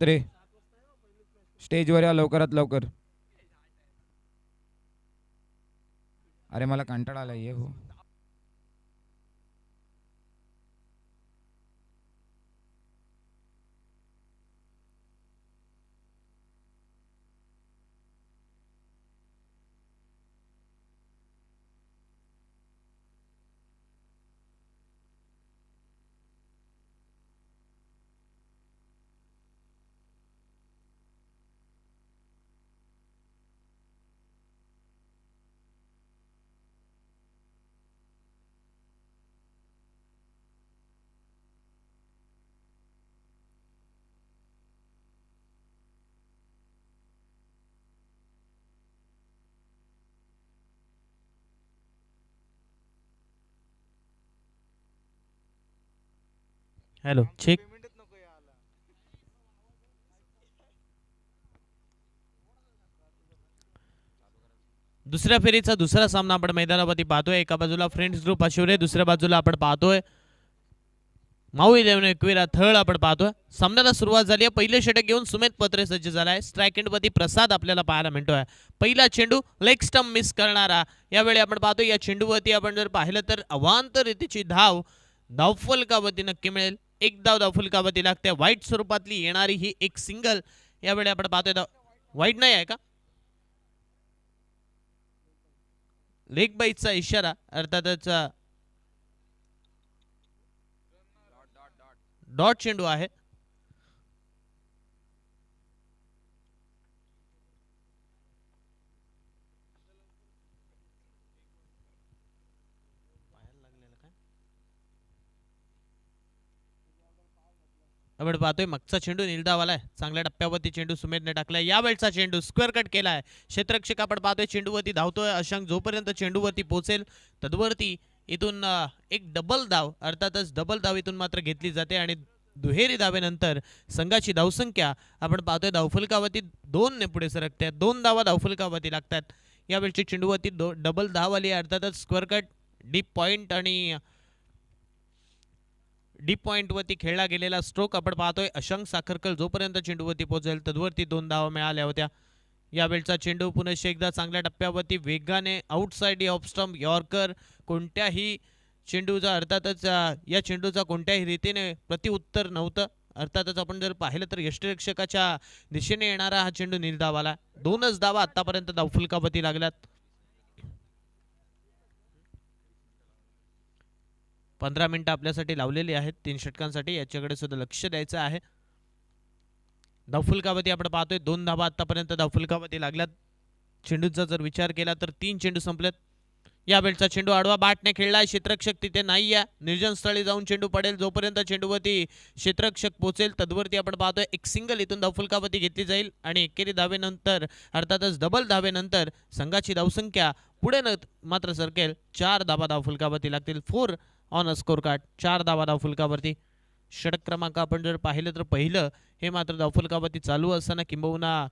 रे स्टेजवर या लवकरात लवकर. अरे मला कंटाळा आला ये हो. Hello check. दुसऱ्या फेरीचा दुसरा सामना आपण मैदानावरती पाहतोय. एका बाजूला फ्रेंड्स ग्रुप अशिवरे, दुसऱ्या बाजूला आपण पाहतोय माऊ 11 एकविरा थळ आपण पाहतोय. सामन्याला सुरुवात झाली आहे. पहिले षटक घेऊन सुमित पत्रे सज्ज झालाय. स्ट्राईक एंडवरती प्रसाद आपल्याला पाहायला मिळतोय. पहिला चेंडू लेग स्टंप मिस करणारा. यावेळी आपण पाहतोय या चेंडूवरती आपण जर पाहिलं तर अवांतर रीतीची धावफलकावरती नक्की मिळेल. एक धावफलकावरती लागते. वाईट स्वरूपातली येणारी ही एक सिंगल. यावेळी आपण पाहतोय वाईट नाही आहे का, लेग बाईटचा इशारा अर्थातच डॉट चेंडू आहे. आपण पाहतोय मागचा चेंडू निर्धावाला आहे. चांगल्या टप्प्यावरती चेंडू सुमेधने टाकलाय. यावेळचा चेंडू स्क्वेअर कट केलाय. क्षेत्ररक्षक आपण पाहतोय चेंडूवरती धावतोय. अशांक जोपर्यंत चेंडूवरती पोहोचेल तदवरती इथून एक डबल धाव अर्थातच डबल धाव इथून मात्र घेतली जाते आणि दुहेरी धावेनंतर संघाची धावसंख्या आपण पाहतोय धावफलकावरती 2 ने पुढे सरकते. 2 धावा धावफलकावरती लागतात. यावेळची चेंडूवरती डबल धाव आली. अर्थातच स्क्वेअर कट डीप पॉइंट आणि डीप पॉइंटवरती खेळला गेलेला स्ट्रोक आपण पाहतोय. अशंक साखरकर जोपर्यंत चेंडूवरती पोहोचेल तदवरती 2 धावा मिळाल्या होत्या. यावेळचा चेंडू पुनश्च एकदा चांगल्या टप्प्यावरती वेगाने आउटसाइड ऑफ स्टंप यॉर्कर. कोणत्याही चेंडूचा अर्थातच या चेंडूचा कोणत्याही रीतीने प्रतिउत्तर नव्हतं. अर्थातच आपण जर पाहिलं तर यष्टिरक्षकाच्या दिशेने येणारा हा चेंडू निर्धावाला. 2च धावा आतापर्यंत धावफलकावरती लागल्यात. 15 मिनिटं आपल्यासाठी लावलेली आहेत 3 षटकांसाठी. याच्याकडे सुद्धा लक्ष द्यायचं आहे. धावफलकावरती आपण पाहतोय 2 धावा आतापर्यंत धावफलकावरती लागल्यात. चेंडूचा जर विचार केला तर 3 चेंडू संपलेत. यावेळचा चेंडू आडवा बाटने खेळलाय. क्षेत्ररक्षक तिथे नाही आहे. निर्जन स्थळी जाऊन चेंडू पडेल. जोपर्यंत चेंडूवरती क्षेत्ररक्षक पोहोचेल तदवरती आपण पाहतोय एक सिंगल इथून धावफलकावरती घेतली जाईल आणि एकेरी धावेनंतर अर्थातच डबल धावेनंतर संघाची धावसंख्या पुढे मात्र सरकेल. 4 धावा धावफलकावरती लागतील. 4 ऑन अ स्कोर कार्ड. 4 धावा धावफलकावरती. षटक क्रमांक आपण जर पाहिलं तर पहिलं हे मात्र धावफलकावरती चालू असताना किंबहुना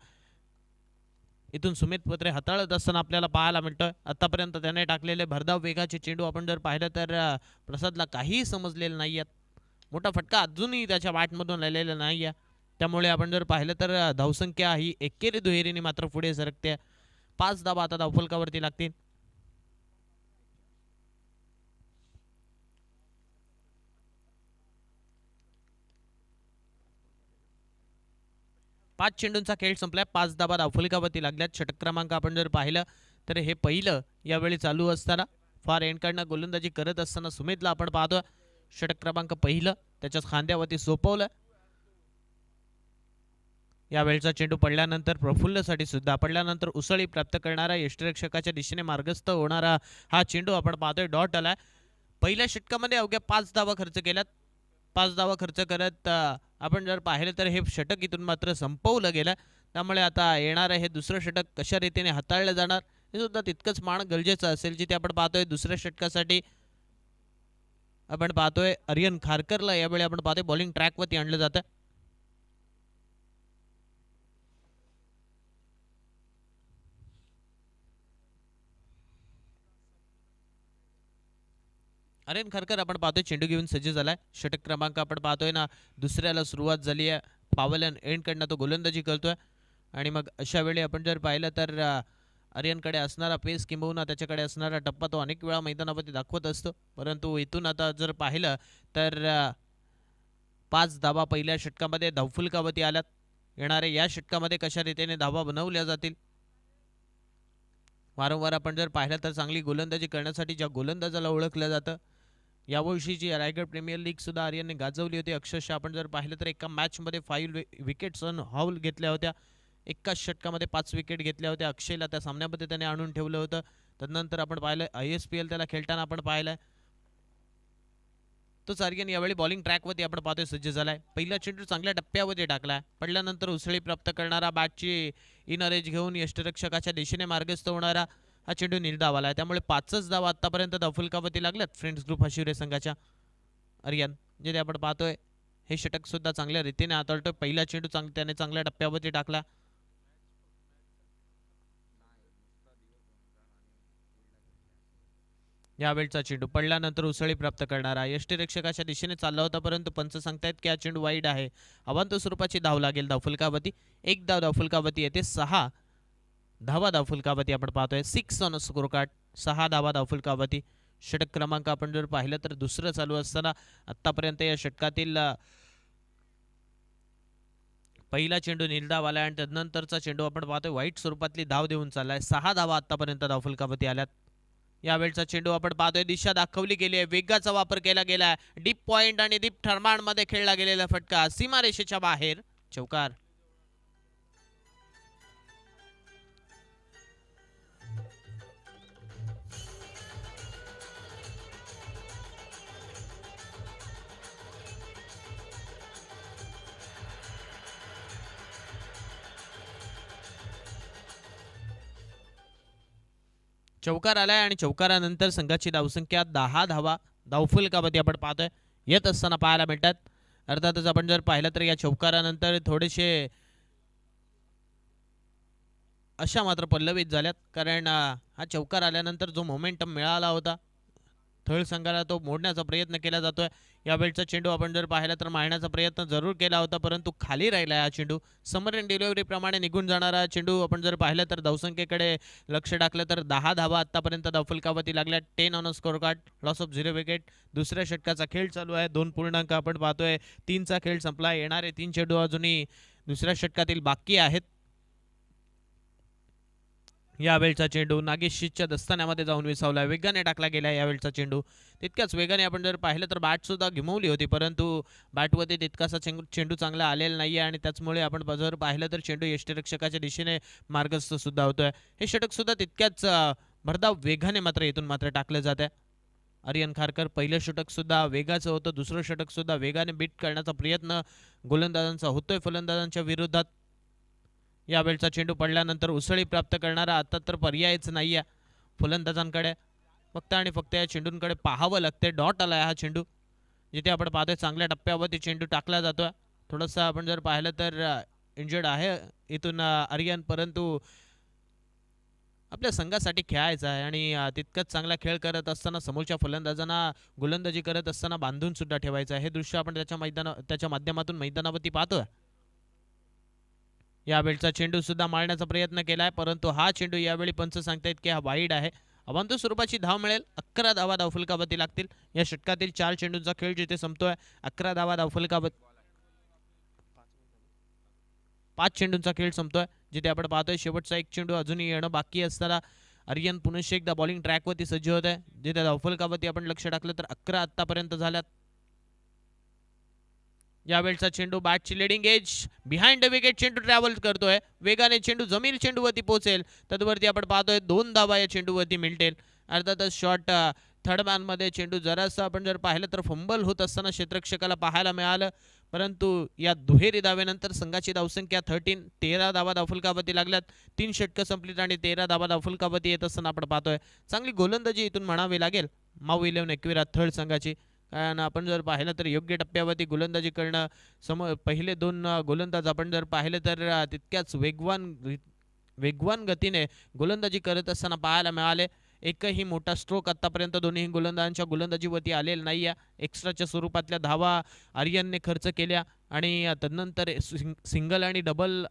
इथून सुमित पत्रे हाताळत असताना आपल्याला पाहायला मिळतं. आतापर्यंत त्याने टाकलेले भरधाव वेगाचे चेंडू आपण जर पाहिलं तर प्रसादला काहीही समजलेलं नाही आहेत. मोठा फटका अजूनही त्याच्या वाटमधून आलेला नाही आहे. त्यामुळे आपण जर पाहिलं तर धावसंख्या ही एकेरी दुहेरीने मात्र पुढे सरकते. 5 धावा आता धावफलकावरती लागतील. 5 चेंडूंचा खेळ संपलाय. 5 धावा धावफलकावरती लागल्यात. षटक क्रमांक आपण जर पाहिलं तर हे पहिलं यावेळी चालू असताना फार एंडकडनं गोलंदाजी करत असताना सुमितला आपण पाहतो. षटक क्रमांक पहिलं त्याच्याच खांद्यावरती सोपवलं. यावेळचा चेंडू पडल्यानंतर प्रफुल्लसाठी सुद्धा पडल्यानंतर उसळी प्राप्त करणारा यष्टिरक्षकाच्या दिशेने मार्गस्थ होणारा हा चेंडू आपण पाहतोय डॉट आलाय. पहिल्या षटकामध्ये अवघ्या 5 धावा खर्च केल्यात. 5 धावा खर्च करत आपण जर पाहिलं तर हे षटक इथून मात्र संपवलं गेलं. त्यामुळे आता येणारं हे दुसरं षटक कशा रीतीने हाताळलं जाणार हे सुद्धा तितकंच मान गरजेचं असेल. जिथे आपण पाहतोय दुसऱ्या षटकासाठी आपण पाहतोय आर्यन खारकरला यावेळी आपण पाहतोय बॉलिंग ट्रॅकवरती आणलं जातं. आर्यन खारकर आपण पाहतोय चेंडू घेऊन सज्ज झालाय. षटक क्रमांक आपण पाहतोय ना दुसऱ्याला सुरुवात झाली आहे. पावलन एंडकडनं तो गोलंदाजी करतोय आणि मग अशा वेळी आपण जर पाहिलं तर आर्यनकडे असणारा पेस किंबहुना त्याच्याकडे असणारा टप्पा तो अनेक वेळा मैदानावरती दाखवत असतो, परंतु इथून आता जर पाहिलं तर 5 धावा पहिल्या षटकामध्ये धावफुलकावरती आल्यात. येणारे या षटकामध्ये कशा रीतीने धावा बनवल्या जातील. वारंवार आपण जर पाहिलं तर चांगली गोलंदाजी करण्यासाठी ज्या गोलंदाजाला ओळखलं जातं, यावर्षीची रायगड प्रीमियर लीग सुद्धा आर्यनने गाजवली होती. अक्षरशः आपण जर पाहिलं तर एका मॅचमध्ये 5 विकेट्स हाऊल घेतल्या होत्या. एकाच षटकामध्ये 5 विकेट घेतल्या होत्या. अक्षयला त्या सामन्यामध्ये त्याने आणून ठेवलं होतं. त्यानंतर आपण पाहिलं ISPL त्याला खेळताना आपण पाहिलंय. तोच आर्यन यावेळी बॉलिंग ट्रॅकवरती आपण पाहतोय सज्ज झालाय. पहिला चेंडू चांगल्या टप्प्यावरती टाकलाय. पडल्यानंतर उसळी प्राप्त करणारा बॅटची इनर एज घेऊन यष्टिरक्षकाच्या दिशेने मार्गस्थ होणारा हा चेंडू निर्धाव आला. त्यामुळे 5च धावा आतापर्यंत धावफुलकावरती लागल्यात फ्रेंड्स ग्रुप हशिवरे संघाच्या. आर्यन जे आपण पाहतोय हे षटक सुद्धा चांगल्या रीतीने हाताळतोय. पहिला चेंडू त्याने चांगल्या टप्प्यावरती टाकला. यावेळचा चेंडू पडल्यानंतर उसळी प्राप्त करणारा यष्टिरक्षकाच्या दिशेने चालला होता, परंतु पंच सांगतायत की हा चेंडू वाईड आहे. अवांत स्वरूपाची धाव लागेल धावफुलकावरती. एक धाव धावफुलकावरती येते. 6 धावा धावफुलकावरती आपण पाहतोय. 6 ऑन स्कोर कार्ड. 6 धावा धावफुलकावरती. षटक क्रमांक आपण जर पाहिलं तर दुसरं चालू असताना आतापर्यंत या षटकातील पहिला चेंडू निर्धाव आला आणि त्यानंतरचा चेंडू आपण पाहतोय वाईट स्वरूपातली धाव देऊन चाललाय. 6 धावा आतापर्यंत धावफुलकावरती आल्यात. यावेळचा चेंडू आपण पाहतोय दिशा दाखवली गेली आहे. वेगाचा वापर केला गेला. डीप पॉइंट आणि डीप ठरमाण मध्ये खेळला गेलेला फटका सीमारेषेच्या बाहेर. चौकार. चौकार आलाय आणि चौकारानंतर संघाची धावसंख्या 10 धावा धावफुलकावरती आपण पाहतोय येत असताना पाहायला मिळतात. अर्थातच आपण जर पाहिलं तर या चौकारानंतर थोडेसे अशा मात्र पल्लवित झाल्यात, कारण हा चौकार आल्यानंतर जो मोमेंटम मिळाला होता थळ संघाला तो मोडण्याचा प्रयत्न केला जातोय. यावेळचा चेंडू आपण जर पाहिला तर मारण्याचा प्रयत्न जरूर केला होता, परंतु खाली राहिला हा चेंडू. समरन डिलिव्हरी प्रमाणे निघून जाणारा चेंडू आपण जर पाहिलं तर धावसंख्येकडे लक्ष टाकलं तर 10 धावा आतापर्यंत धावफलकावरती लागल्या. 10 on score card. Loss of 0 wicket. दुसऱ्या षटकाचा खेळ चालू आहे. 2 पूर्णांक आपण पाहतोय. 3चा खेळ संपला. येणारे 3 चेंडू अजूनही दुसऱ्या षटकातील बाकी आहेत. यावेळचा चेंडू नागेशच्या दस्तान्यामध्ये जाऊन विसावला. वेगाने टाकला गेला यावेळचा चेंडू. तितक्याच वेगाने आपण जर पाहिलं तर बॅट सुद्धा घिमवली होती, परंतु बॅटवरती तितकासा चेंडू चांगला आलेला नाहीये आणि त्याचमुळे आपण जर पाहिलं तर चेंडू यष्टिरक्षकाच्या दिशेने मार्गस्थ सुद्धा होतोय. हे षटक सुद्धा तितक्याच भरधाव वेगाने मात्र इथून मात्र टाकलं जात आहे. आर्यन खारकर पहिलं षटक सुद्धा वेगाचं होतं. दुसरं षटक सुद्धा वेगाने बीट करण्याचा प्रयत्न गोलंदाजांचा होतोय फलंदाजांच्या विरोधात. यावेळचा चेंडू पडल्यानंतर उसळी प्राप्त करणारा आता तर पर्यायच नाही आहे फलंदाजांकडे. फक्त आणि फक्त या चेंडूंकडे पाहावं लागते. डॉट आला हा चेंडू, जिथे आपण पाहतोय चांगल्या टप्प्यावरती चेंडू टाकला जातोय. थोडंसं आपण जर पाहिलं तर इंजर्ड आहे इथून आर्यन, परंतु आपल्या संघासाठी खेळायचं आहे आणि तितकंच चांगला खेळ करत असताना समोरच्या फलंदाजांना गोलंदाजी करत असताना बांधून सुद्धा ठेवायचं आहे. हे दृश्य आपण त्याच्या माध्यमातून मैदानावरती पाहतोय. यावेळचा चेंडू सुद्धा मारण्याचा प्रयत्न केलाय, परंतु हा चेंडू यावेळी पंच सांगतायत की हा वाईड आहे. अवांतर स्वरूपाची धाव मिळेल. 11 धावा धावफलकावरती लागतील. या षटकातील 4 चेंडूंचा खेळ जिथे संपतोय 11 धावा धावफलकावरती 5 चेंडूंचा खेळ संपतोय, जिथे आपण पाहतोय शेवटचा एक चेंडू अजूनही येणं बाकी असताना आर्यन पुनश्च एकदा बॉलिंग ट्रॅकवरती सज्ज होत आहे. जिथे धावफलकावरती आपण लक्ष टाकलं तर 11 आतापर्यंत झाल्यात. यावेळचा चेंडू बॅटची leading edge behind the wicket चेंडू ट्रॅव्हल करतोय. वेगाने चेंडू जमीन चेंडूवरती पोहोचेल. तदवरती आपण पाहतोय 2 धावा या चेंडूवरती मिळतील. अर्थातच शॉर्ट थर्ड मॅन मध्ये चेंडू जरासं आपण जर पाहिलं तर फंबल होत असताना क्षेत्ररक्षकाला पाहायला मिळालं, परंतु या दुहेरी धावेनंतर संघाची धावसंख्या 13 धावा धावफलकावरती लागल्यात. 3 षटकं संपलीत आणि 13 धावा धावफलकावरती येत असताना आपण पाहतोय चांगली गोलंदाजी इथून म्हणावी लागेल माऊ 11 एकविरा थर्ड संघाची. कारण आपण जर पाहिलं तर योग्य टप्प्यावरती गोलंदाजी करणं पहिले 2 गोलंदाज आपण जर पाहिलं तर तितक्याच वेगवान गतीने गोलंदाजी करत असताना पाहायला मिळाले. एकही मोठा स्ट्रोक आतापर्यंत दोन्ही गोलंदाजांच्या गोलंदाजीवरती आलेला नाही आहे. एक्स्ट्राच्या स्वरूपातल्या धावा आर्यनने खर्च केल्या आणि तदनंतर सिंगल आणि डबल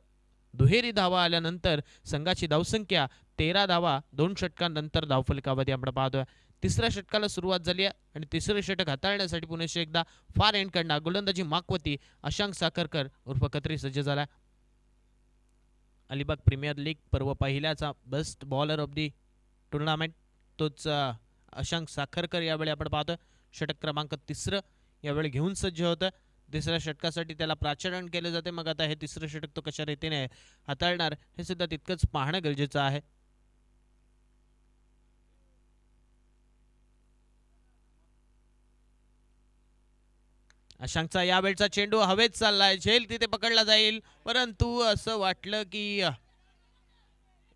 दुहेरी धावा आल्यानंतर संघाची धावसंख्या 13 धावा 2 षटकांनंतर धावफलकामध्ये आपण पाहतोय. तिसऱ्या षटकाला सुरुवात झाली आहे आणि तिसरे षटक हाताळण्यासाठी पुन्हा एकदा फार एंडकडनं गोलंदाजी माकवती अशांक साखरकर उर्फ कत्री सज्ज झाला. अलिबाग प्रीमियर लीग पर्व पहिल्याचा best bowler of the tournament तोच अशांक साखरकर यावेळी आपण पाहतोय. षटक क्रमांक तिसरं यावेळी घेऊन सज्ज होतं. तिसऱ्या षटकासाठी त्याला प्राचरण केले जाते. मग आता हे तिसरं षटक तो कशा रीतीने हाताळणार हे सुद्धा तितकंच पाहणं गरजेचं आहे. अशांकचा यावेळचा चेंडू हवेत चाललाय. झेल तिथे पकडला जाईल परंतु असं वाटलं की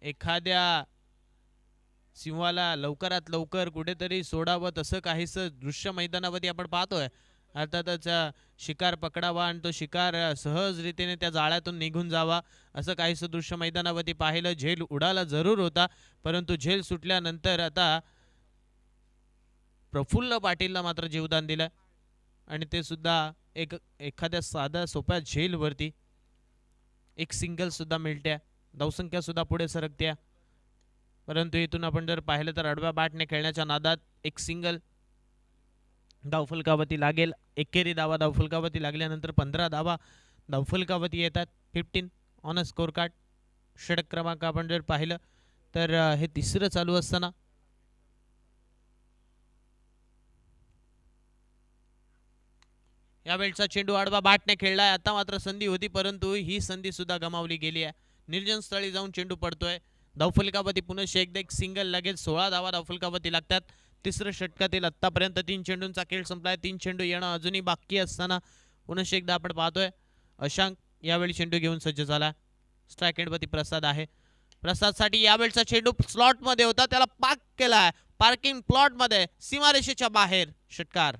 एखाद्या सिंहाला लवकरात लवकर कुठेतरी सोडावं तसं काहीसं दृश्य मैदानावरती आपण पाहतोय. अर्थातच शिकार पकडावा आणि तो शिकार सहज रीतीने त्या जाळ्यातून निघून जावा असं काहीसं दृश्य मैदानावरती पाहिलं. झेल उडाला जरूर होता परंतु झेल सुटल्यानंतर आता प्रफुल्ल पाटीलला मात्र जीवदान दिलं आणि ते सुद्धा एखाद्या साध्या सोप्या झेलवरती. एक सिंगल सुद्धा मिळत्या. धावसंख्या सुद्धा पुढे सरकत्या परंतु इथून आपण जर पाहिलं तर आडव्या बॅटने खेळण्याच्या नादात एक सिंगल धावफलकावरती लागेल. एकेरी धावा धावफलकावरती लागल्यानंतर 15 धावा धावफलकावरती येतात. 15 ऑन अ स्कोर कार्ड. षटक क्रमांक आपण जर पाहिलं तर हे तिसरं चालू असताना यावेळचा चेंडू आडवा बॅटने खेळलाय. आता मात्र संधी होती परंतु ही संधी सुद्धा गमावली गेली आहे. निर्जन स्थळी जाऊन चेंडू पडतोय. धावफलकावरती पुन्हा एकदा एक सिंगल लगेच 16 धावा धावफलकावरती लागतात. तिसऱ्या षटकातील आतापर्यंत 3 चेंडूंचा खेळ संपलाय. 3 चेंडू येणं अजूनही बाकी असताना पुन्हा एकदा आपण पाहतोय अशांक यावेळी चेंडू घेऊन सज्ज झाला. स्ट्राईक एंडवरती प्रसाद आहे. प्रसादसाठी यावेळचा चेंडू स्लॉट मध्ये होता त्याला पार्क केलाय. पार्किंग प्लॉट मध्ये सीमारेषेच्या बाहेर षटकार.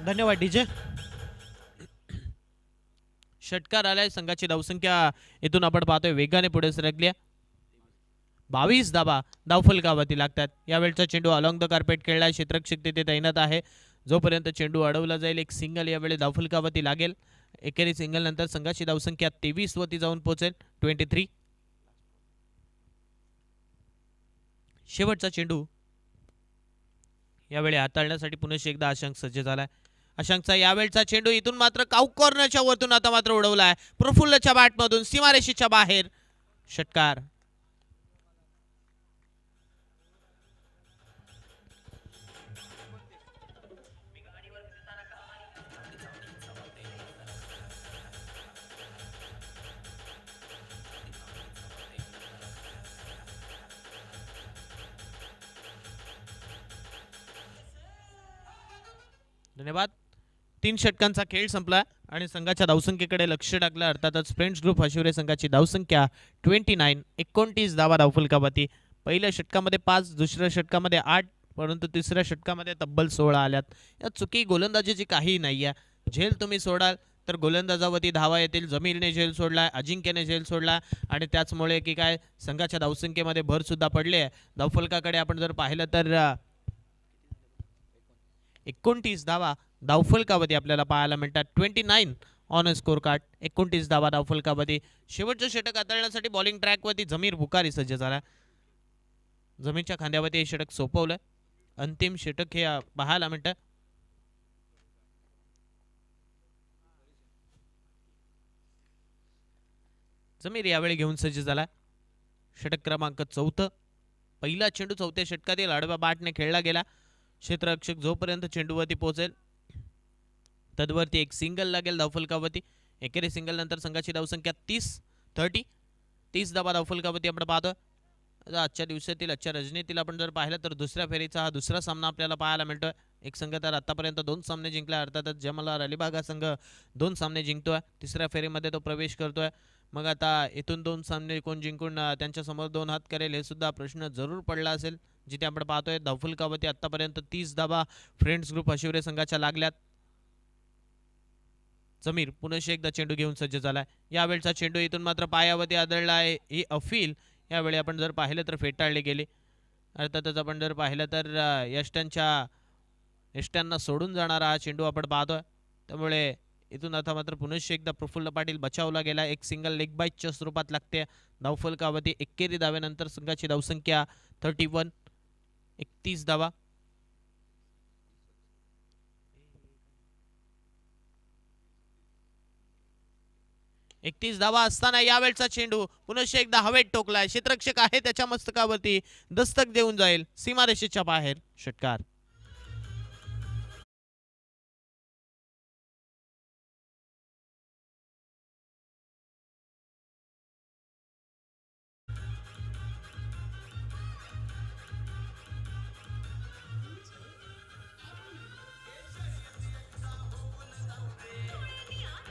धन्यवाद डीजे. षटकार आलाय. संघाची धावसंख्या इथून आपण पाहतोय वेगाने पुढे सरकली. 22 धावा धावफलकावरती लागतात. यावेळचा चेंडू अलॉंग द कार्पेट खेळलाय. क्षेत्ररक्षक तिथे तैनात आहे. जोपर्यंत चेंडू अडवला जाईल एक सिंगल यावेळी धावफलकावरती लागेल. एकेरी सिंगल नंतर संघाची धावसंख्या 23 वरती जाऊन पोहोचेल. 23. शेवटचा चेंडू यावेळी हाताळण्यासाठी पुन्हा एकदा अशांक सज्ज झालाय. अशांकचा यावेळचा चेंडू इथून मात्र काउक कॉर्नरच्या वरतून आता मात्र उडवलाय. प्रफुल्लच्या बॅटमधून सीमारेषेच्या बाहेर षटकार. धन्यवाद. 3 षटकांचा खेळ संपला आणि संघाच्या धावसंख्येकडे लक्ष टाकलं. अर्थातच फ्रेंड्स ग्रुप हशिवरे संघाची धावसंख्या 29. 29 धावा धावफलकावरती. पहिल्या षटकामध्ये 5, दुसऱ्या षटकामध्ये 8 परंतु तिसऱ्या षटकामध्ये तब्बल 16 आल्यात. या चुकी गोलंदाजीची काही नाही आहे. झेल तुम्ही सोडाल तर गोलंदाजावरती धावा येतील. जमीरने झेल सोडलाय. अजिंक्यने झेल सोडला आणि त्याचमुळे की काय संघाच्या धावसंख्येमध्ये भर सुद्धा पडली आहे. धावफलकाकडे आपण जर पाहिलं तर 29 धावा धावफलकावरती आपल्याला पाहायला मिळतात. 29 ऑन अ स्कोर कार्ड. 29 धावा धावफलकावरती. शेवटचं षटक हाताळण्यासाठी बॉलिंग ट्रॅकवरती जमीर बुखारी सज्ज झाला. जमीरच्या खांद्यावरती हे षटक सोपवलं. अंतिम षटक हे पाहायला मिळतं. जमीर यावेळी घेऊन सज्ज झाला. षटक क्रमांक 4. पहिला चेंडू 4थ्या षटकातील आडव्या बॅटने खेळला गेला. क्षेत्ररक्षक जोपर्यंत चेंडूवरती पोहोचेल तदवरती एक सिंगल लागेल धावफलकावरती. एकेरी सिंगल नंतर संघाची धावसंख्या 30 धावा धावफलकावरती आपण पाहतो. आजच्या दिवसातील आजच्या रजनीतील आपण जर पाहिलं तर दुसऱ्या फेरीचा हा दुसरा सामना आपल्याला पाहायला मिळतोय. एक संघ तर आतापर्यंत 2 सामने जिंकले, अर्थातच जमला अलिबाग हा संघ 2 सामने जिंकतोय, तिसऱ्या फेरीमध्ये तो प्रवेश करतोय. मग आता इथून 2 सामने कोण जिंकून त्यांच्या समोर 2 हात करेल हे सुद्धा प्रश्न जरूर पडला असेल. जिथे आपण पाहतोय धावफलकावरती आतापर्यंत 30 धावा फ्रेंड्स ग्रुप हशिवरे संघाच्या लागल्यात. जमीर पुन्हा एकदा चेंडू घेऊन सज्ज झालाय. यावेळचा चेंडू इथून मात्र पायावरती आदळला आहे. ही अफील यावेळी आपण जर पाहिलं तर फेटाळले गेले. अर्थातच आपण जर पाहिलं तर यष्ट्यांना सोडून जाणारा हा चेंडू आपण पाहतोय. त्यामुळे इथून आता मात्र पुन्हा एकदा प्रफुल्ल पाटील बचावला गेला. एक सिंगल लेग बाईटच्या स्वरूपात लागते धावफलकावरती. एकेरी धाव्यानंतर संघाची धावसंख्या 31, 31 धावा. 31 धावा असताना यावेळचा चेंडू पुन्हा एकदा हवेत टोकलाय. क्षेत्ररक्षक आहे त्याच्या मस्तकावरती दस्तक देऊन जाईल सीमारेषेच्या बाहेर. षटकार.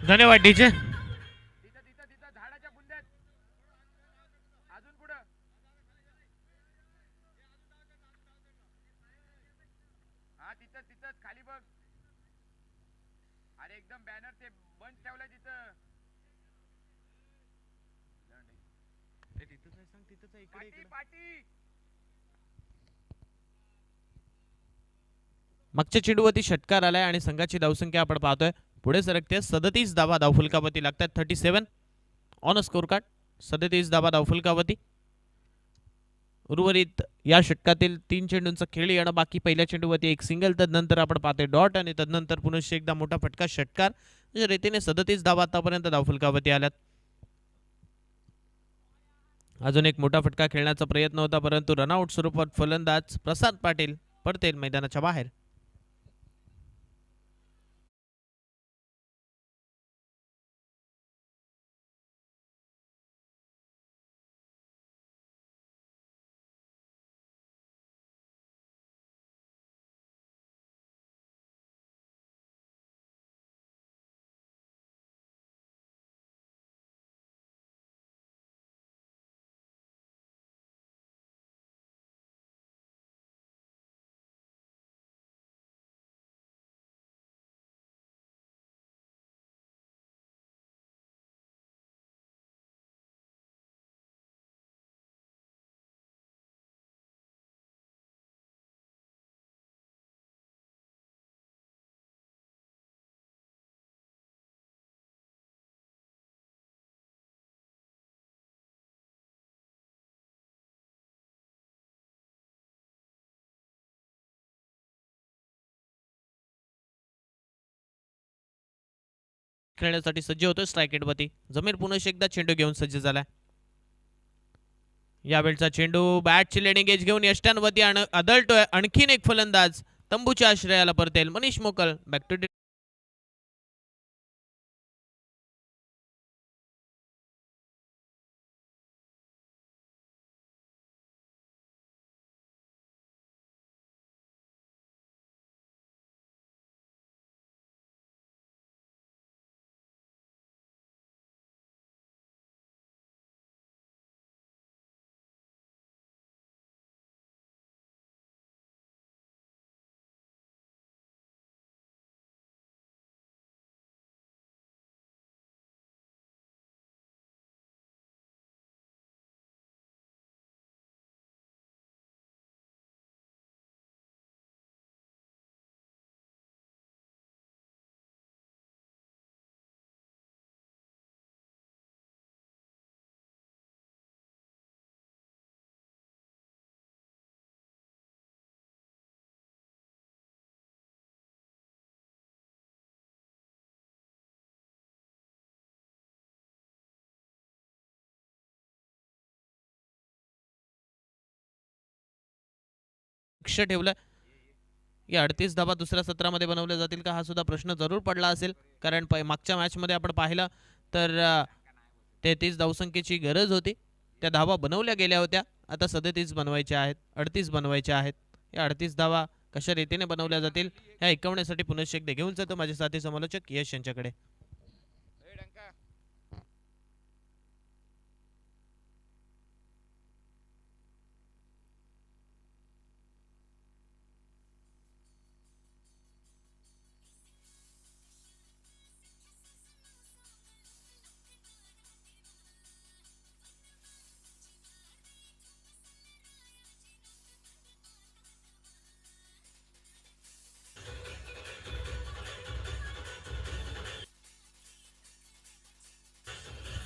धन्यवाद डीजे. खाली बघ. अरे एकदम बॅनर ते बंद ठेवलाय तिथं. मागच्या चेंडूवरती षटकार आलाय आणि संघाची धावसंख्या आपण पाहतोय पुढे सरकते. 37 धावा धावफलकावरती लागतात. 37 ऑन स्कोर कार्ड. 37 धावा धावफलकावरती. उर्वरित या षटकातील 3 चेंडूंचा खेळ येणं बाकी. पहिल्या चेंडूवरती एक सिंगल, तदनंतर आपण पाहतोय डॉट आणि तदनंतर पुन्हा एकदा मोठा फटका षटकार. अशा रीतीने 37 धावा आतापर्यंत धावफलकावरती आल्यात. अजून एक मोठा फटका खेळण्याचा प्रयत्न होता परंतु रनआउट स्वरूपात फलंदाज प्रसाद पाटील पडतील मैदानाच्या बाहेर. खेळण्यासाठी सज्ज होतोय स्ट्राईक वरती. जमीर पुन्हा एकदा चेंडू घेऊन सज्ज झालाय. यावेळचा चेंडू बॅटची लेडिंग एज घेऊन यष्ट्यांवरती आदळतोय. आणखीन एक फलंदाज तंबूच्या आश्रयाला परतेल. मनीष मोकल बॅक टू लक्ष ठेवलं. या 38 धावा दुसऱ्या सत्रामध्ये बनवल्या जातील का हा सुद्धा प्रश्न जरूर पडला असेल. कारण मागच्या मॅचमध्ये आपण पाहिलं तर 33 धावसंख्येची गरज होती. त्या धावा बनवल्या गेल्या होत्या आता 37 बनवायचे आहेत, 38 बनवायचे आहेत. या 38 धावा कशा रीतीने बनवल्या जातील हे ऐकवण्यासाठी पुनश्च एकदा घेऊन जातो माझे साथी समालोचक यश यांच्याकडे.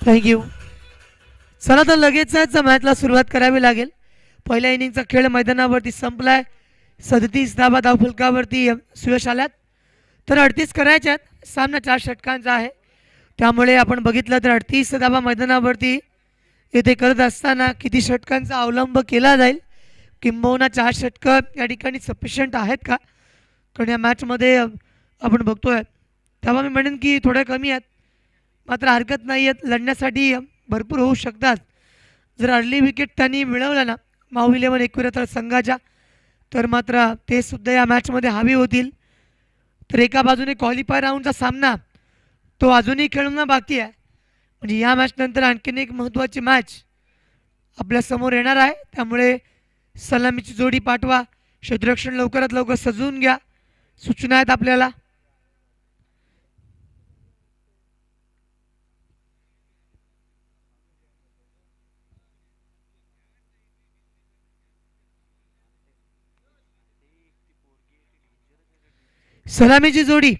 थँक्यू. चला तर लगेचच मॅचला सुरुवात करावी लागेल. पहिल्या इनिंगचा खेळ मैदानावरती संपलाय. 37 धावा धावफलकावरती सुयश आल्यात. तर 38 करायच्यात. सामना 4 षटकांचा आहे, त्यामुळे आपण बघितलं तर 38 धावा मैदानावरती येथे करत असताना किती षटकांचा अवलंब केला जाईल, किंबहुना 4 षटकं या ठिकाणी सफिशियंट आहेत का. कारण या मॅचमध्ये आपण बघतोय तेव्हा मी म्हणेन की थोड्या कमी आहेत, मात्र हरकत नाही आहेत, लढण्यासाठी भरपूर होऊ शकतात. जर अर्ली विकेट त्यांनी मिळवलं ना माऊ 11 एकविरा संघाच्या, तर मात्र ते सुद्धा या मॅचमध्ये हवी होतील. तर एका बाजूने क्वालिफायर राऊंडचा सामना तो अजूनही खेळणं बाकी आहे. म्हणजे या मॅचनंतर आणखीन एक महत्त्वाची मॅच आपल्यासमोर येणार आहे. त्यामुळे सलामीची जोडी पाठवा, क्षेत्ररक्षण लवकरात लवकर सजवून घ्या, सूचना आहेत आपल्याला. सलामीची जोडी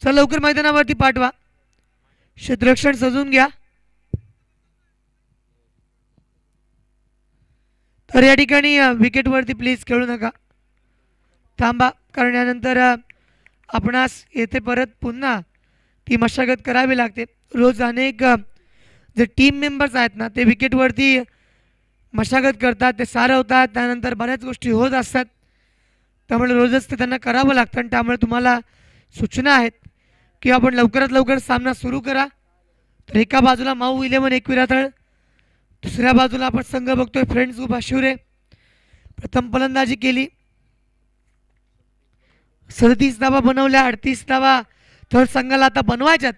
चला लवकर मैदानावरती पाठवा, क्षेत्ररक्षण सजवून घ्या. तर या ठिकाणी विकेटवरती प्लीज खेळू नका, थांबा. कारण यानंतर आपणास येथे परत पुन्हा ती मशागत करावी लागते. रोज अनेक जे टीम मेंबर्स आहेत ना ते विकेटवरती मशागत करतात, ते सारवतात, त्यानंतर बऱ्याच गोष्टी होत असतात. त्यामुळे रोजच ते त्यांना करावं लागतं. आणि त्यामुळे तुम्हाला सूचना आहेत की आपण लवकरात लवकर सामना सुरू करा. तर एका बाजूला माऊ 11 एकविरातळ, दुसऱ्या बाजूला आपण संघ बघतोय फ्रेंड्स ग्रुप आशिवरे. प्रथम फलंदाजी केली, 37 धावा बनवल्या, 38 धावा तर संघाला आता बनवायच्यात.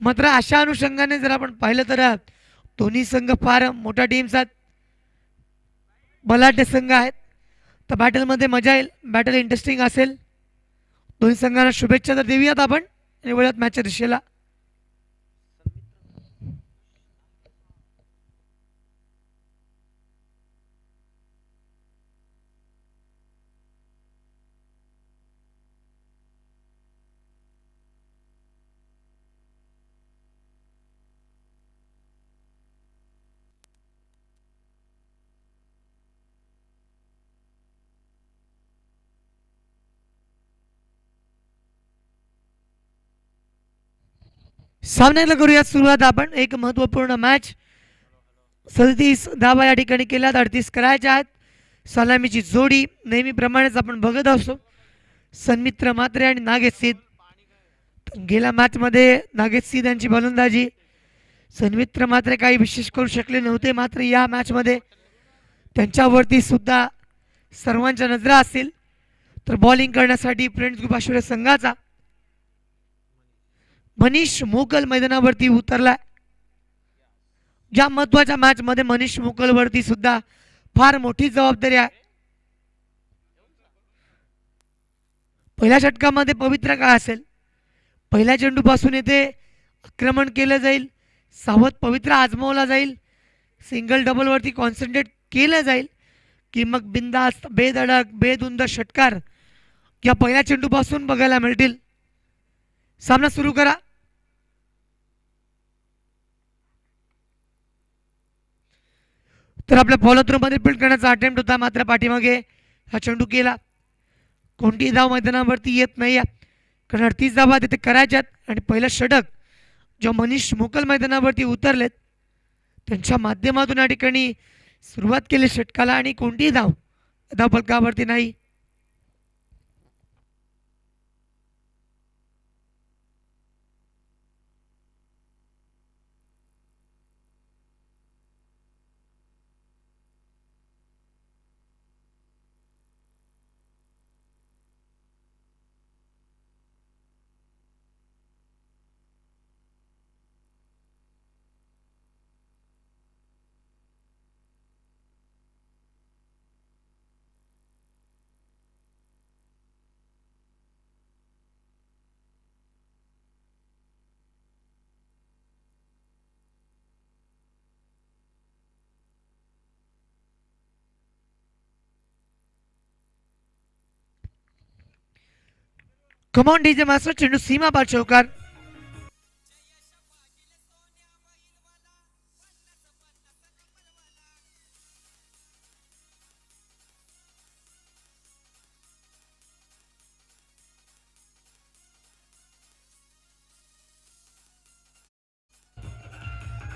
मात्र अशा अनुषंगाने जर आपण पाहिलं तर दोन्ही संघ फार मोठ्या टीम्स आहेत, बलाढ्य संघ आहेत. तर बॅटलमध्ये मजा येईल, बॅटल इंटरेस्टिंग असेल. दोन्ही संघांना शुभेच्छा तर देऊयात आपण आणि वळूयात मॅचच्या दिशेला. सामन्याला करूयात सुरुवात आपण. एक महत्त्वपूर्ण मॅच, 37 धावा या ठिकाणी केल्यात, 38 करायच्या आहेत. सलामीची जोडी नेहमीप्रमाणेच आपण बघत असतो, सन्मित्र म्हात्रे आणि नागेश सिद्ध. गेल्या मॅचमध्ये नागेश सिद्ध यांची फलंदाजी, सन्मित्र म्हात्रे काही विशेष करू शकले नव्हते. मात्र या मॅचमध्ये त्यांच्यावरती सुद्धा सर्वांच्या नजरा असतील. तर बॉलिंग करण्यासाठी फ्रेंड्स ग्रुप आशिवरे संघाचा मनीष मोकल मैदानावरती उतरला. या महत्वाच्या मॅच मध्ये मनीष मोकलवरती सुद्धा फार मोठी जबाबदारी आहे. पहिल्या षटकामध्ये पवित्रा काय असेल, पहिल्या चेंडूपासून येथे आक्रमण केलं जाईल, सावध पवित्रा आजमावला जाईल, सिंगल डबल वरती कॉन्सन्ट्रेट केलं जाईल, की मग बिंदास्त बेधडक बेधुंद षटकार या पहिल्या चेंडूपासून बघायला मिळतील. सामना सुरू करा. तर आपल्या फॉलो थ्रू मध्ये फील्ड करण्याचा अटेम्प्ट होता, मात्र पाठीमागे हा चेंडू केला. कोणतीही धाव मैदानावरती येत नाही, कारण 38 धावा तिथे करायच्यात. आणि पहिलं षटक जो मनीष मोकल मैदानावरती उतरलेत त्यांच्या माध्यमातून या ठिकाणी सुरुवात केली षटकाला, आणि कोणतीही धाव फलकावरती नाही. कमॉन डीजे मास्टर, चेंडू सीमा पार चौकार.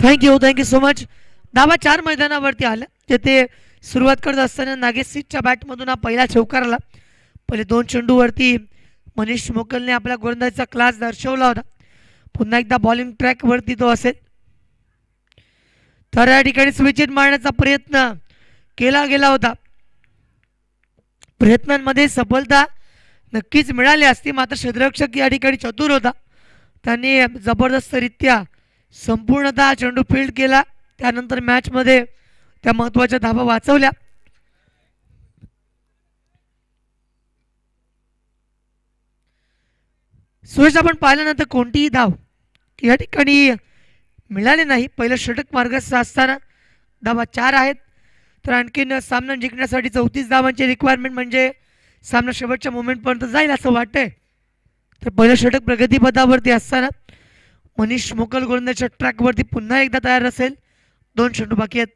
Thank you so much. धावा 4 मैदानावरती आल्या. जेथे सुरुवात करत असताना नागेश सिंगच्या बॅटमधून हा पहिला चौकार आला. पहिले 2 चेंडूवरती मनीष मोकलने आपला गोलंदाजीचा क्लास दर्शवला होता. पुन्हा एकदा बॉलिंग ट्रॅकवरती तो असेल. तर या ठिकाणी स्विच इन मारण्याचा प्रयत्न केला गेला होता. प्रयत्नांमध्ये सफलता नक्कीच मिळाली असती, मात्र क्षेत्ररक्षक या ठिकाणी चतुर होता. त्यांनी जबरदस्तरित्या संपूर्णतः चेंडू फील्ड केला. त्यानंतर मॅचमध्ये त्या महत्त्वाच्या धावा वाचवल्या. सुरेश, आपण पाहिल्यानंतर कोणतीही धाव या ठिकाणी मिळाली नाही. पहिलं षटक मार्गस्थ असताना धावा 4 आहेत. तर आणखीन सामना जिंकण्यासाठी 34 धावांची रिक्वायरमेंट म्हणजे सामना शेवटच्या मोमेंटपर्यंत जाईल असं वाटतंय. तर पहिलं षटक प्रगतीपथावरती असताना मनीष मोकल गोलंदाजीच्या ट्रॅकवरती पुन्हा एकदा तयार असेल. 2 चेंडू बाकी आहेत.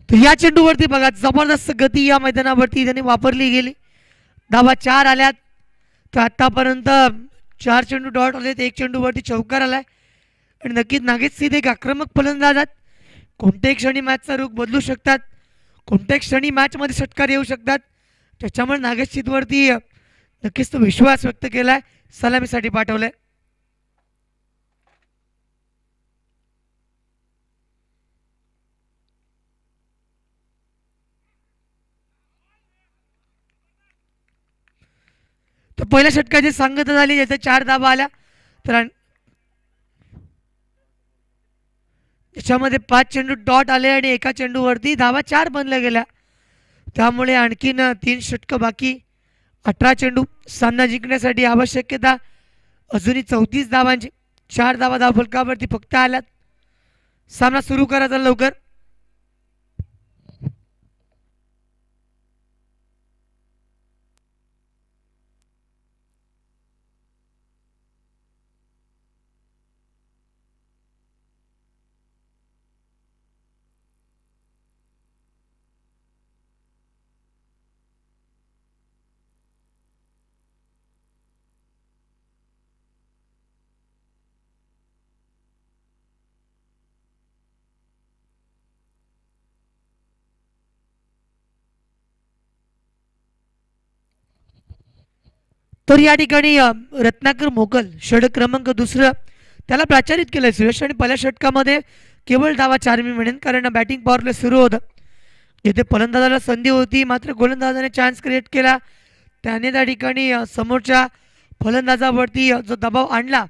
तर या चेंडूवरती बघा, जबरदस्त गती या मैदानावरती त्यांनी वापरली गेली. धावा 4 आल्यात. तर आतापर्यंत 4 चेंडू डॉट आलेत. 1 चेंडूवरती चौकार आलाय. आणि नक्कीच नागेश सिंग एक आक्रमक फलंदाज आहेत. कोणत्याही क्षणी मॅचचा रुख बदलू शकतात. कोणत्याही क्षणी मॅचमध्ये षटकार येऊ शकतात. त्याच्यामुळे नागेश सिंगवरती नक्कीच तो विश्वास व्यक्त केलाय. सलामीसाठी पाठवलंय. तर पहिल्या षटकाची सांगता झाली, ज्याच्या 4 धावा आल्या. तर त्याच्यामध्ये 5 चेंडू डॉट आले आणि एका चेंडूवरती धावा 4 बनल्या गेल्या. त्यामुळे आणखीन 3 षटकं बाकी. 18 चेंडू. सामना जिंकण्यासाठी आवश्यकता अजूनही 34 धावांची. 4 धावा धावफलकावरती फक्त आल्यात. सामना सुरू करायचा लवकर. तर या ठिकाणी रत्नाकर मोकल षटक क्रमांक 2 त्याला प्राचारित केलं सुरेश. आणि पहिल्या षटकामध्ये केवळ धावा 4 मी म्हणेन, कारण बॅटिंग पॉवरला सुरू होतं. जिथे फलंदाजाला संधी होती, मात्र गोलंदाजाने चान्स क्रिएट केला. त्याने त्या ठिकाणी समोरच्या फलंदाजावरती जो दबाव आणला.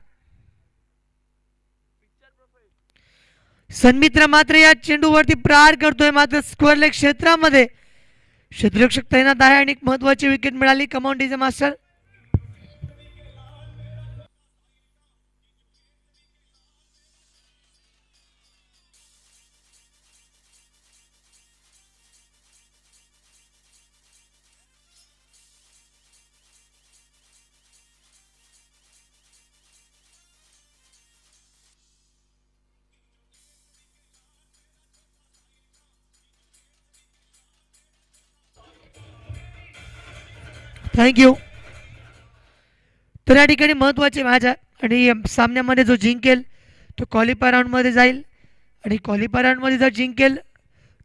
सन्मित्र मात्र या चेंडूवरती प्रहार करतोय, मात्र स्क्वेअर लेग क्षेत्रामध्ये क्षेत्ररक्षक तैनात आहे आणि एक महत्वाची विकेट मिळाली. Come on DJ master. थँक्यू. तर या ठिकाणी महत्त्वाची मॅच आहे आणि सामन्यामध्ये जो जिंकेल तो क्वालिफायर राऊंडमध्ये जाईल. आणि क्वालिफायर राऊंडमध्ये जर जिंकेल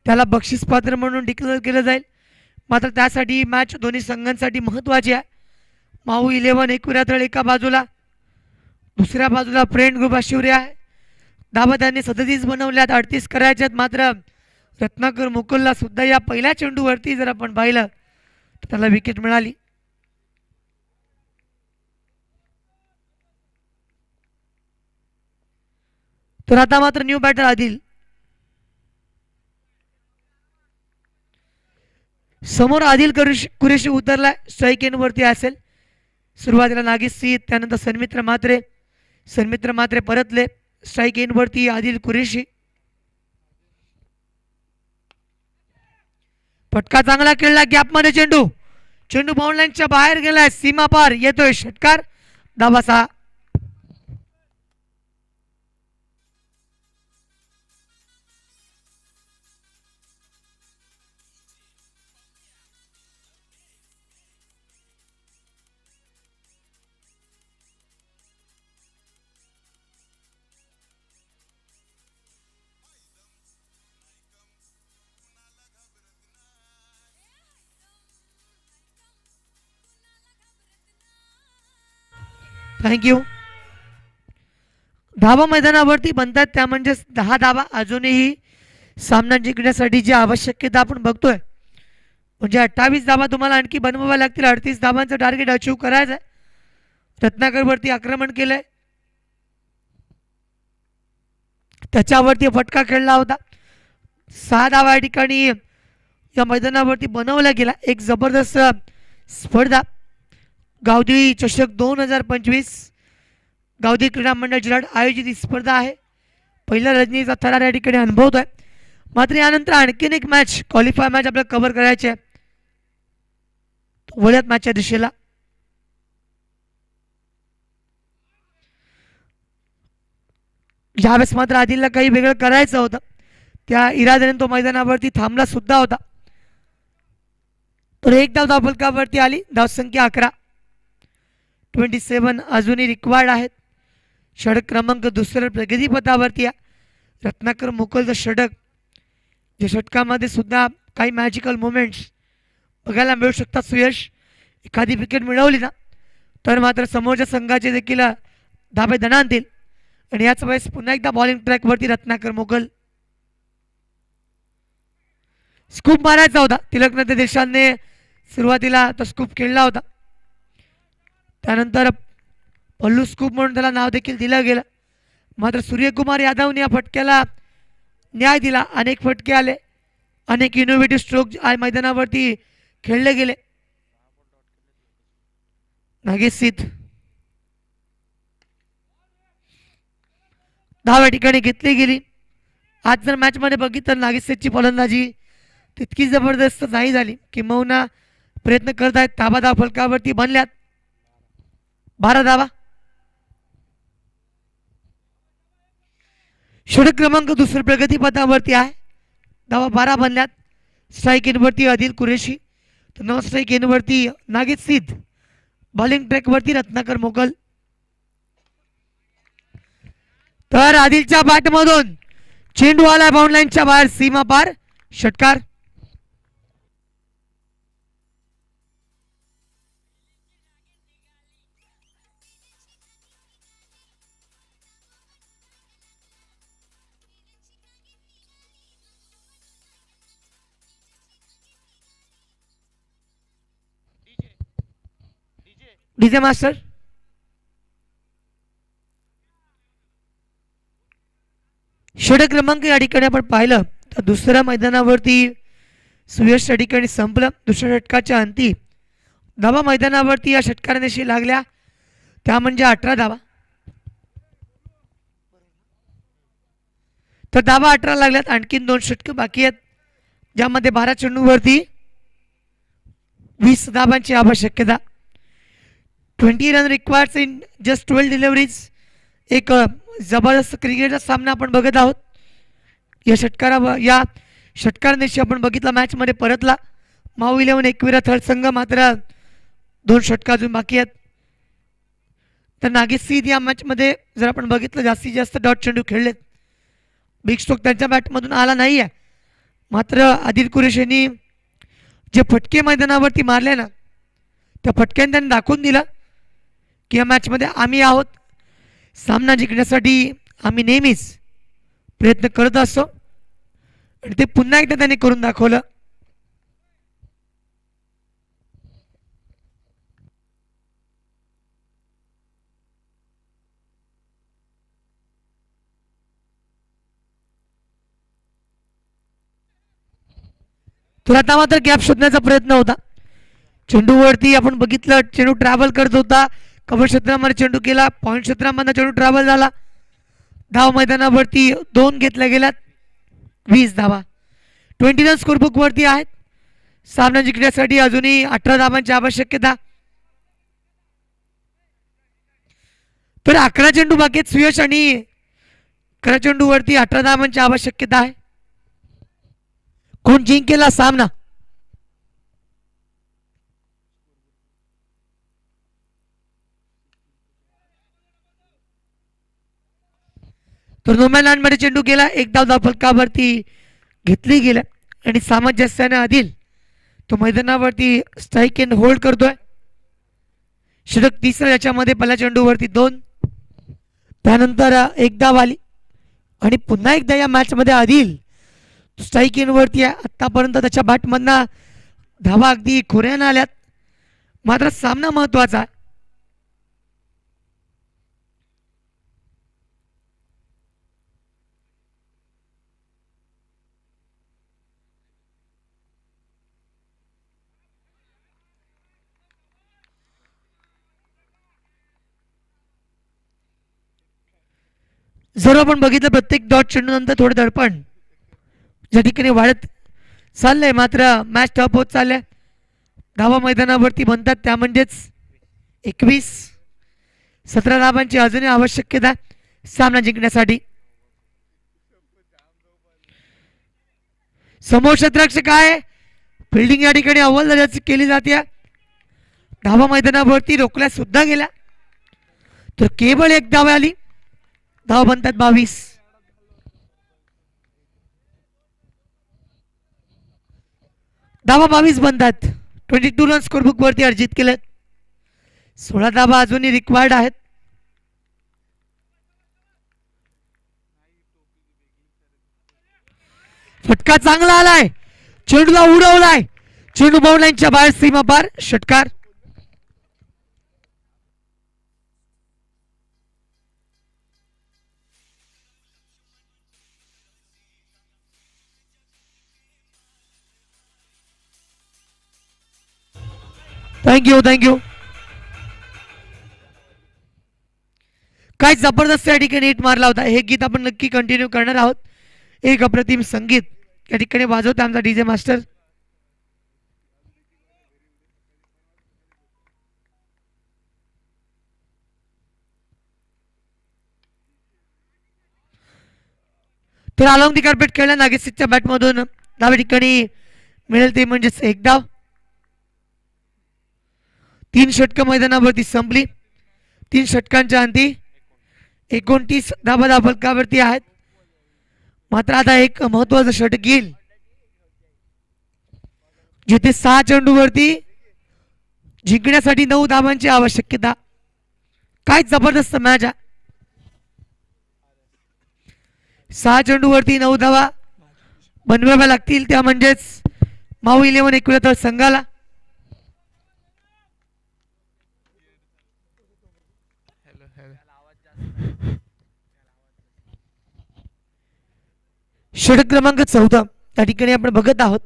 त्याला बक्षीस पात्र म्हणून डिक्लेअर केलं जाईल. मात्र त्यासाठी मॅच दोन्ही संघांसाठी महत्त्वाची आहे. माऊ 11 एकविरातळ एका बाजूला, दुसऱ्या बाजूला फ्रेंड ग्रुप शिवरे आहे. धावा त्यांनी 37 बनवल्यात, 38 करायच्यात. मात्र रत्नाकर मुकुलला सुद्धा या पहिल्या चेंडूवरती जर आपण पाहिलं तर त्याला विकेट मिळाली. तर आता मात्र न्यू बॅटर आदिल समोर. आदिल कुरेशी उतरलाय. स्ट्राईक एंड वरती असेल. सुरुवातीला नागेश सिंग, त्यानंतर सन्मित्र मात्रे परतले. स्ट्राईक एंड वरती आदिल कुरेशी. फटका चांगला खेळला, गॅपमध्ये चेंडू, चेंडू बाउंडलाईनच्या बाहेर गेलाय, सीमा पार, येतोय षटकार, धावा 6. थँक्यू. धावा मैदानावरती बनतात, त्या म्हणजे 10 धावा. अजूनही सामना जिंकण्यासाठी जी आवश्यकता आपण बघतोय, म्हणजे 28 धावा तुम्हाला आणखी बनवाव्या लागतील. 38 धावांचं टार्गेट अचीव करायचं आहे. रत्नाकरवरती आक्रमण केलंय, त्याच्यावरती फटका खेळला होता. 6 धावा या ठिकाणी या मैदानावरती बनवला गेला. एक जबरदस्त स्पर्धा, गावदेवी चषक 2025 गावदेवी क्रीडा मंडळ जिल्हा आयोजित ही स्पर्धा आहे. पहिल्या रजनीचा थरार या ठिकाणी अनुभवतोय. मात्र यानंतर आणखीन एक मॅच, क्वालिफाय मॅच आपल्याला कव्हर करायची आहे. वळ्यात मॅचच्या दिशेला यावेळेस मात्र आदिलला काही वेगळं करायचं होतं, त्या इराद्याने तो मैदानावरती थांबला सुद्धा होता. तर एक धाव धावफलकावरती आली. धावसंख्या 11. 27 अजूनही रिक्वायर्ड आहेत. षटक क्रमांक 2 प्रगतीपथावरती आहे. रत्नाकर मोकलचं षटक, जे षटकामध्ये सुद्धा काही मॅजिकल मोमेंट्स बघायला मिळू शकतात. सुयश, एखादी विकेट मिळवली ना तर मात्र समोरच्या संघाचे देखील धाबे दणा आणतील. आणि याच वेळेस पुन्हा एकदा बॉलिंग ट्रॅकवरती रत्नाकर मोगल. स्कूप मारायचा होता, तिलकनंद देशाने सुरुवातीला तो स्कूप खेळला होता. त्यानंतर पल्लू स्कूप म्हणून त्याला नाव देखील दिलं गेलं. मात्र सूर्यकुमार यादवने या फटक्याला न्याय दिला. अनेक फटके आले, अनेक इनोव्हेटिव्ह स्ट्रोक मैदानावरती खेळले गेले. नागेश सिद्ध धाव या ठिकाणी घेतली गेली. आज जर मॅच मध्ये बघितलं, नागेश सिद्धची फलंदाजी तितकी जबरदस्त नाही झाली. किंबहुना प्रयत्न करत आहेत. धाबा धाव फलकावरती बनल्यात 12 धावा. षटक क्रमांक 2 प्रगतीपथावरती आहे. धावा 12 बनल्यात. स्ट्राईक इनवरती आदिल कुरेशी, तर नॉन स्ट्राईक इनवरती नागेश सिद्ध. बॉलिंग ट्रॅकवरती रत्नाकर मोगल. तर आदिलच्या बॅटमधून चेंडू आला बाउंड लाईनच्या बाहेर, सीमा पार, षटकार. डीजे मास्टर, षटक क्रमांक या ठिकाणी आपण पाहिलं तर दुसऱ्या मैदानावरती सुयश या ठिकाणी संपलं. दुसऱ्या षटकाच्या अंती धावा मैदानावरती या षटकारांशी लागल्या, त्या म्हणजे 18 धावा. तर धावा 18 लागल्यात. आणखीन 2 षटक बाकी आहेत, ज्यामध्ये 12 चेंडूवरती 20 धावांची आवश्यकता. 20 run requires in just 12 deliveries. एक जबरदस्त क्रिकेटचा सामना आपण बघत आहोत. या षटकारांशी आपण बघितला मॅच मध्ये परतला. माऊ 11 एकविरा थर्ड संघ, मात्र 2 षटक अजून बाकी आहेत. तर नागेश सिद्ध या मॅच मध्ये जर आपण बघितलं, जास्तीत जास्त डॉट चेंडू खेळलेत. बिग स्ट्रोक त्यांच्या बॅटमधून आला नाही आहे. मात्र आदिल कुरेशींनी जे फटके मैदानावरती मारले ना, त्या फटक्याने त्यांनी दाखवून दिलं की या मॅचमध्ये आम्ही आहोत. सामना जिंकण्यासाठी आम्ही नेहमीच प्रयत्न करत असतो, आणि ते पुन्हा एकदा त्यांनी करून दाखवलं. तर आता मात्र गॅप शोधण्याचा प्रयत्न होता. चेंडूवरती आपण बघितलं, चेंडू ट्रॅव्हल करत होता. कव्हर क्षेत्रामध्ये चेंडू केला, पॉईंट क्षेत्रामध्ये चेंडू ट्रॅव्हल झाला. धाव मैदानावरती 2 घेतल्या गेल्यात. 20 धावा. 20 रन स्कोरबुक वरती आहेत. सामना जिंकण्यासाठी अजूनही 18 धावांची आवश्यकता. तर 11 चेंडू बाकी आहेत सुयश आणि 11 चेंडूवरती 18 धावांची आवश्यकता आहे. कोण जिंकेल हा सामना? तर मध्ये चेंडू गेला. एक धाव फलकावरती घेतली गेला आणि सामंजस्याने आदिल तो मैदानावरती स्ट्राईक अँड होल्ड करतोय. षटक तिसरा याच्यामध्ये पहिल्या चेंडूवरती 2. त्यानंतर एक धाव आली आणि पुन्हा एकदा या मॅच मध्ये आदिल स्ट्राईक इन वरती आहे. आतापर्यंत त्याच्या बॅटमधनं धावा अगदी खोऱ्यानं आल्यात. मात्र सामना महत्वाचा आहे. जर आपण बघितलं प्रत्येक डॉट चेंडू नंतर थोडं दडपण ज्या ठिकाणी वाढत चाललंय, मात्र मॅच टफ होत चाललंय. धावा मैदानावरती बनतात त्या म्हणजेच 21. 17 धावांची अजूनही आवश्यकता सामना जिंकण्यासाठी. समोर क्षेत्ररक्षक आहे. फिल्डिंग या ठिकाणी अव्वल दर्जाची केली जाते. धावा मैदानावरती रोखल्या सुद्धा गेल्या तर केवळ एक धाव आली. धाव बनतात 22. धावा 22 बनतात. 22 रन स्कोरबुक वरती अर्जित केले. 16 धावा अजूनही रिक्वायर्ड आहेत. फटका चांगला आलाय. चेंडूला उडवलाय. चेंडू बाउंड्रीच्या बाहेर सीमा पार. षटकार. थँक्यू. काय जबरदस्त या ठिकाणी हिट मारला होता. हे गीत आपण नक्की कंटिन्यू करणार आहोत. एक अप्रतिम संगीत या ठिकाणी वाजवतो आमचा डीजे मास्टर. तर अलॉंग दी कार्पेट खेळला नागेशच्या बॅटमधून डाव्या ठिकाणी मिळेल ते म्हणजेच एक धाव. 3 षटकं मैदानावरती संपली. 3 षटकांच्या अंती 29 धावा फलकावरती आहेत. मात्र आता एक महत्वाचं षटक येईल जिथे 6 चेंडूवरती जिंकण्यासाठी 9 धावांची आवश्यकता. काय जबरदस्त मॅच आहे. 6 चेंडूवरती 9 धावा बनवाव्या लागतील. त्या म्हणजेच माऊ 11 71 संघाला. षटक क्रमांक 14 त्या ठिकाणी आपण बघत आहोत.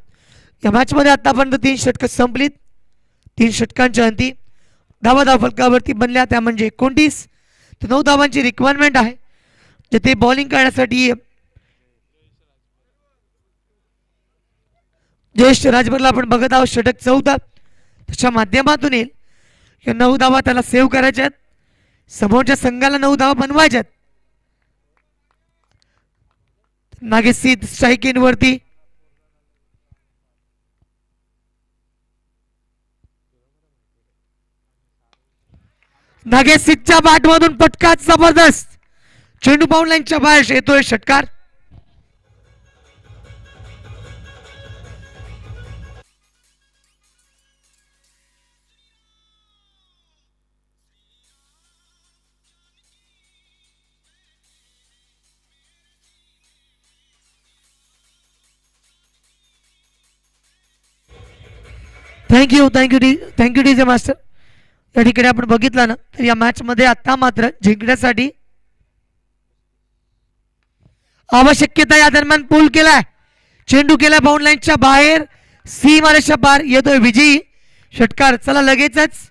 या मॅच मध्ये आतापर्यंत 3 षटक संपलीत. 3 षटकांच्या अंती धावा फलकावरती बनल्या त्या म्हणजे 29. तर 9 धावांची रिक्वायरमेंट आहे. जिथे बॉलिंग करण्यासाठी ज्येष्ठ राजभरला आपण बघत आहोत. षटक 14 त्याच्या माध्यमातून येईल. या 9 धावा त्याला सेव्ह करायच्या आहेत. समोरच्या संघाला 9 धावा बनवायच्यात. नागेश स्ट्राईक इन वरती. नागेश सिंगच्या बॅट मधून फटका जबरदस्त. चेंडू बाउंड्रीच्या बाहेर येतोय. षटकार. Thank you DJ master. या ठिकाणी आपण बघितलं ना तर या मॅच मध्ये आता मात्र जिंकण्यासाठी आवश्यकता या दरम्यान पूल केलाय. चेंडू केलाय बाउंड्री लाईनच्या बाहेर. सीमारेषा पार येतोय विजयी. षटकार. चला लगेचच